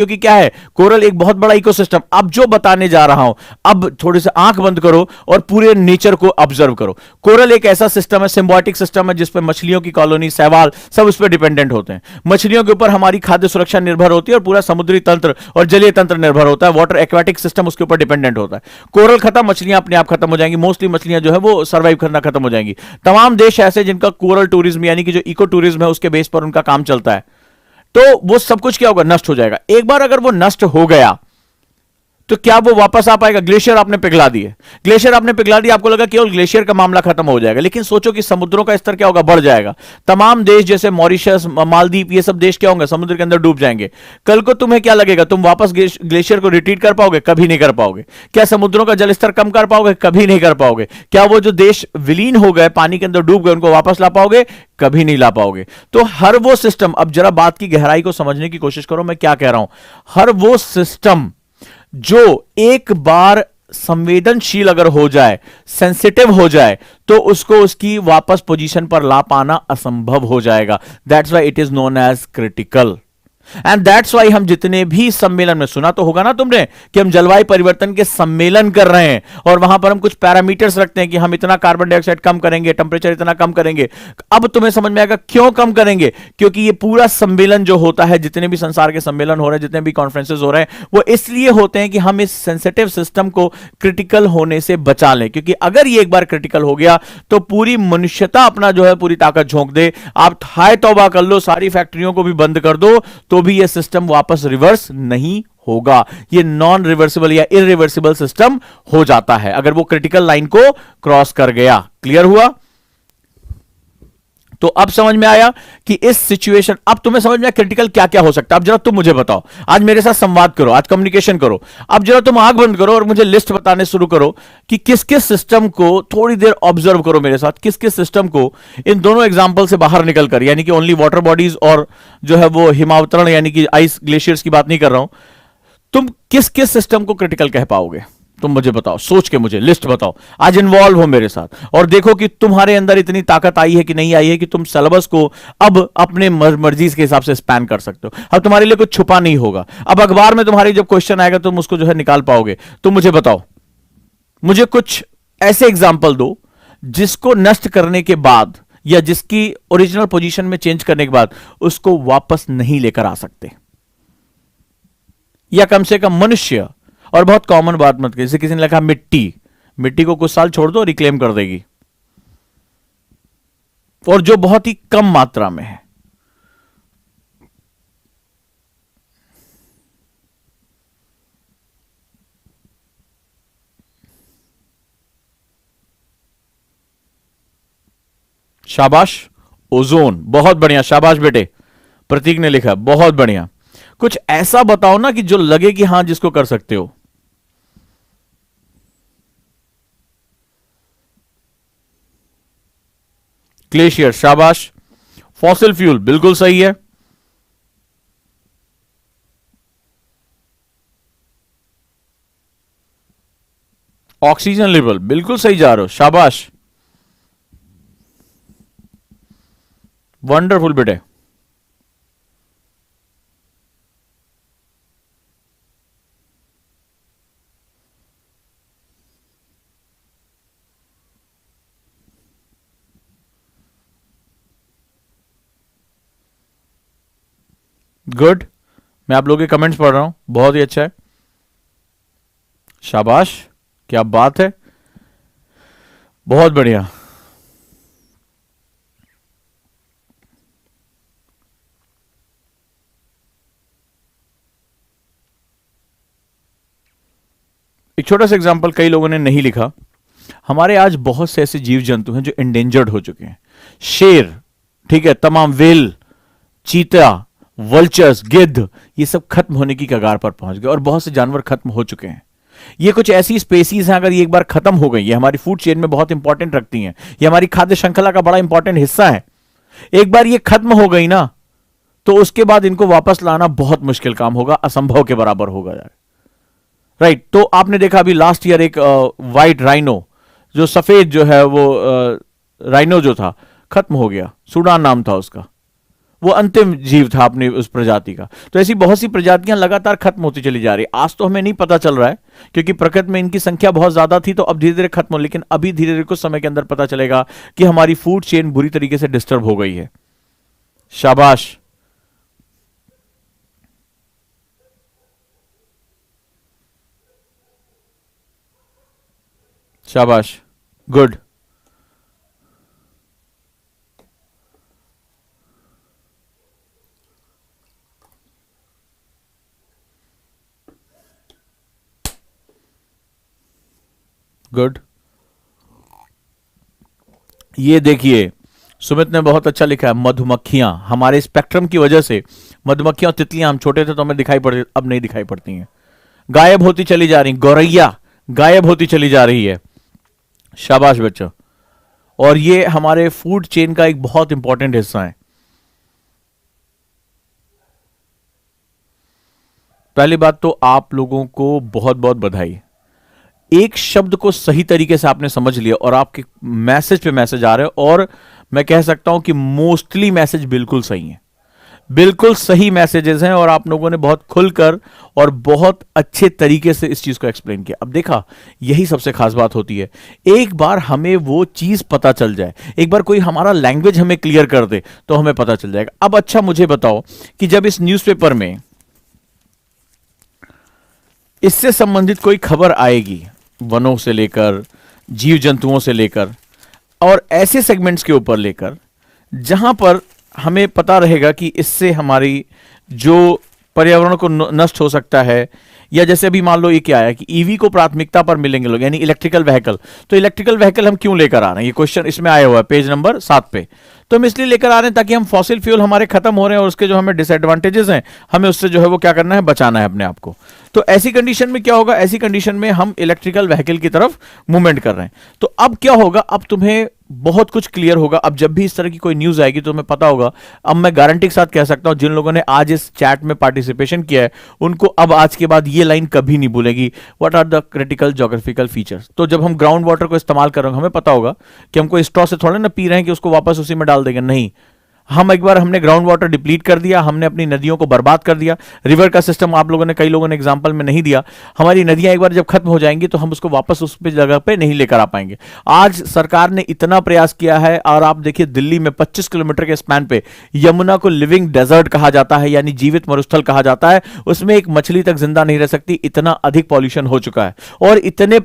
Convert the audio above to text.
क्योंकि क्या है, कोरल एक बहुत बड़ा इकोसिस्टम। अब जो बताने जा रहा हूं, अब थोड़ी सी आंख बंद करो और पूरे नेचर को ऑब्जर्व करो। कोरल एक ऐसा सिस्टम है, सिम्बायोटिक सिस्टम है, जिसपे मछलियों की कॉलोनी, शैवाल सब उस पर डिपेंडेंट होते हैं। मछलियों के ऊपर हमारी खाद्य सुरक्षा निर्भर होती है और पूरा समुद्री तंत्र और जलीय तंत्र निर्भर होता है। वाटर एक्वाटिक सिस्टम उसके ऊपर डिपेंडेंट होता है। कोरल खत्म, मछलियां अपने आप खत्म हो जाएंगी। मोस्टली मछलियां जो है वो सर्वाइव करना खत्म हो जाएंगी। तमाम देश ऐसे जिनका कोरल टूरिज्म यानी कि जो इको टूरिज्म है उसके बेस पर उनका काम चलता है, तो वो सब कुछ क्या होगा, नष्ट हो जाएगा। एक बार अगर वो नष्ट हो गया तो क्या वो वापस आ पाएगा? ग्लेशियर आपने पिघला दिए, ग्लेशियर आपने पिघला दिया, आपको लगा केवल ग्लेशियर का मामला खत्म हो जाएगा, लेकिन सोचो कि समुद्रों का स्तर क्या होगा, बढ़ जाएगा। तमाम देश जैसे मॉरिशस, मालदीव, ये सब देश क्या होंगे, समुद्र के अंदर डूब जाएंगे। कल को तुम्हें क्या लगेगा, तुम वापस ग्लेशियर को रिट्रीट कर पाओगे? कभी नहीं कर पाओगे। क्या समुद्रों का जल स्तर कम कर पाओगे? कभी नहीं कर पाओगे। क्या वो जो देश विलीन हो गए, पानी के अंदर डूब गए, उनको वापस ला पाओगे? कभी नहीं ला पाओगे। तो हर वो सिस्टम, अब जरा बात की गहराई को समझने की कोशिश करो मैं क्या कह रहा हूं। हर वो सिस्टम जो एक बार संवेदनशील अगर हो जाए, सेंसिटिव हो जाए, तो उसको उसकी वापस पोजीशन पर ला पाना असंभव हो जाएगा। That's why it is known as critical. And that's why हम जितने भी सम्मेलन में, सुना तो होगा ना तुमने कि हम जलवायु परिवर्तन के सम्मेलन कर रहे हैं और वहां पर हम कुछ पैरामीटर्स रखते हैं कि हम इतना कार्बन डाइऑक्साइड कम करेंगे, टेम्परेचर इतना कम करेंगे। अब तुम्हें समझ में आएगा क्यों कम करेंगे, क्योंकि ये पूरा सम्मेलन जो होता है, जितने भी संसार के सम्मेलन हो रहे हैं, जितने भी कॉन्फ्रेंसेस हो रहे हैं, वो इसलिए होते हैं कि हम इस सेंसिटिव सिस्टम को क्रिटिकल होने से बचा लें। क्योंकि अगर ये एक बार क्रिटिकल हो गया तो पूरी मनुष्यता अपना जो है पूरी ताकत झोंक दे। आप हाय तौबा कर लो, सारी फैक्ट्रियों को भी बंद कर दो, तो भी ये सिस्टम वापस रिवर्स नहीं होगा। ये नॉन रिवर्सिबल या इरिवर्सिबल सिस्टम हो जाता है अगर वो क्रिटिकल लाइन को क्रॉस कर गया। क्लियर हुआ? तो अब समझ में आया कि इस सिचुएशन, अब तुम्हें समझ में आया क्रिटिकल क्या क्या हो सकता है। अब जरा तुम मुझे बताओ, आज मेरे साथ संवाद करो, आज कम्युनिकेशन करो। अब जरा तुम आंख बंद करो और मुझे लिस्ट बताने शुरू करो कि किस किस सिस्टम को, थोड़ी देर ऑब्जर्व करो मेरे साथ, किस किस सिस्टम को इन दोनों एग्जाम्पल से बाहर निकल कर, यानी कि ओनली वाटर बॉडीज और जो है वो हिमावतरण यानी कि आइस ग्लेशियर्स की बात नहीं कर रहा हूं, तुम किस किस सिस्टम को क्रिटिकल कह पाओगे? तुम मुझे बताओ, सोच के मुझे लिस्ट बताओ। आज इन्वॉल्व हो मेरे साथ और देखो कि तुम्हारे अंदर इतनी ताकत आई है कि नहीं आई है कि तुम सिलेबस को अब अपने मर्जी के हिसाब से स्पैन कर सकते हो। अब तुम्हारे लिए कुछ छुपा नहीं होगा। अब अखबार में तुम्हारी जब क्वेश्चन आएगा तुम उसको जो है निकाल पाओगे। तुम मुझे बताओ, मुझे कुछ ऐसे एग्जाम्पल दो जिसको नष्ट करने के बाद या जिसकी ओरिजिनल पोजीशन में चेंज करने के बाद उसको वापस नहीं लेकर आ सकते, या कम से कम मनुष्य। और बहुत कॉमन बात मत करिए, जैसे किसी ने लिखा मिट्टी, मिट्टी को कुछ साल छोड़ दो रिक्लेम कर देगी, और जो बहुत ही कम मात्रा में है। शाबाश, ओजोन, बहुत बढ़िया, शाबाश बेटे। प्रतीक ने लिखा बहुत बढ़िया। कुछ ऐसा बताओ ना कि जो लगे कि हां जिसको कर सकते हो। ग्लेशियर, शाबाश। फॉसिल फ्यूल, बिल्कुल सही है। ऑक्सीजन लेवल, बिल्कुल सही जा रहे हो, शाबाश, वंडरफुल बेटे। गुड, मैं आप लोगों के कमेंट्स पढ़ रहा हूं, बहुत ही अच्छा है, शाबाश, क्या बात है, बहुत बढ़िया। एक छोटा सा एग्जांपल कई लोगों ने नहीं लिखा। हमारे आज बहुत से ऐसे जीव जंतु हैं जो इंडेंजर्ड हो चुके हैं। शेर, ठीक है, तमाम वेल, चीता, वल्चर्स, गिद्ध, ये सब खत्म होने की कगार पर पहुंच गए और बहुत से जानवर खत्म हो चुके हैं। ये कुछ ऐसी स्पेसीज हैं, अगर ये एक बार खत्म हो गई, ये हमारी फूड चेन में बहुत इंपॉर्टेंट रखती हैं, ये हमारी खाद्य श्रृंखला का बड़ा इंपॉर्टेंट हिस्सा है। एक बार ये खत्म हो गई ना, तो उसके बाद इनको वापस लाना बहुत मुश्किल काम होगा, असंभव के बराबर होगा। राइट, तो आपने देखा अभी लास्ट ईयर एक व्हाइट राइनो, जो सफेद जो है वो राइनो जो था, खत्म हो गया, सूडान नाम था उसका। वो अंतिम जीव था अपनी उस प्रजाति का। तो ऐसी बहुत सी प्रजातियां लगातार खत्म होती चली जा रही। आज तो हमें नहीं पता चल रहा है क्योंकि प्रकृति में इनकी संख्या बहुत ज्यादा थी, तो अब धीरे धीरे खत्म हो, लेकिन अभी धीरे धीरे कुछ समय के अंदर पता चलेगा कि हमारी फूड चेन बुरी तरीके से डिस्टर्ब हो गई है। शाबाश, शाबाश, गुड। गुड। ये देखिए सुमित ने बहुत अच्छा लिखा है, मधुमक्खियां हमारे स्पेक्ट्रम की वजह से, मधुमक्खियां और तितलियां, हम छोटे थे तो हमें दिखाई पड़ती, अब नहीं दिखाई पड़ती हैं, गायब होती चली जा रही, गौरैया गायब होती चली जा रही है। शाबाश बच्चों। और ये हमारे फूड चेन का एक बहुत इंपॉर्टेंट हिस्सा है। पहली बात तो आप लोगों को बहुत बहुत बधाई, एक शब्द को सही तरीके से आपने समझ लिया और आपके मैसेज पे मैसेज आ रहे हैं, और मैं कह सकता हूं कि मोस्टली मैसेज बिल्कुल सही है, बिल्कुल सही मैसेजेस हैं, और आप लोगों ने बहुत खुलकर और बहुत अच्छे तरीके से इस चीज को एक्सप्लेन किया। अब देखा, यही सबसे खास बात होती है, एक बार हमें वो चीज पता चल जाए, एक बार कोई हमारा लैंग्वेज हमें क्लियर कर दे तो हमें पता चल जाएगा। अब अच्छा मुझे बताओ कि जब इस न्यूज़पेपर में इससे संबंधित कोई खबर आएगी, वनों से लेकर जीव जंतुओं से लेकर और ऐसे सेगमेंट्स के ऊपर लेकर जहां पर हमें पता रहेगा कि इससे हमारी जो पर्यावरण को नष्ट हो सकता है, या जैसे अभी मान लो ये क्या है कि ईवी को प्राथमिकता पर मिलेंगे लोग, यानी इलेक्ट्रिकल व्हीकल। तो इलेक्ट्रिकल व्हीकल हम क्यों लेकर आ रहे हैं, ये क्वेश्चन इसमें आया हुआ है पेज नंबर 7 पे। तो हम इसलिए लेकर आ रहे हैं ताकि हम फॉसिल फ्यूल हमारे खत्म हो रहे हैं और उसके जो हमें डिसएडवांटेजेस हैं, हमें उससे जो है वो क्या करना है, बचाना है अपने आप को। तो ऐसी कंडीशन में क्या होगा, ऐसी कंडीशन में हम इलेक्ट्रिकल व्हीकल की तरफ मूवमेंट कर रहे हैं। तो अब क्या होगा, अब तुम्हें बहुत कुछ क्लियर होगा। अब जब भी इस तरह की कोई न्यूज आएगी तो तुम्हें पता होगा। अब मैं गारंटी के साथ कह सकता हूं, जिन लोगों ने आज इस चैट में पार्टिसिपेशन किया है उनको अब आज के बाद ये लाइन कभी नहीं भूलेगी, what are the critical geographical features. तो जब हम ग्राउंड वाटर को इस्तेमाल कर रहे हैं, हमें पता होगा कि हमको स्ट्रॉ से थोड़ा ना पी रहे हैं कि उसको वापस उसी में डाल देंगे, नहीं। हम एक बार हमने ग्राउंड वाटर डिप्लीट कर दिया, हमने अपनी नदियों को बर्बाद कर दिया। रिवर का सिस्टम आप लोगों ने, कई लोगों ने एग्जांपल में नहीं दिया। हमारी नदियां एक बार जब खत्म हो जाएंगी तो हम उसको वापस उस पे जगह पे नहीं लेकर आ पाएंगे। आज सरकार ने इतना प्रयास किया है, और आप देखिए दिल्ली में 25 किलोमीटर के स्पैन पे यमुना को लिविंग डेजर्ट कहा जाता है, यानी जीवित मरुस्थल कहा जाता है। उसमें एक मछली तक जिंदा नहीं रह सकती, इतना अधिक पॉल्यूशन हो चुका है। और इतने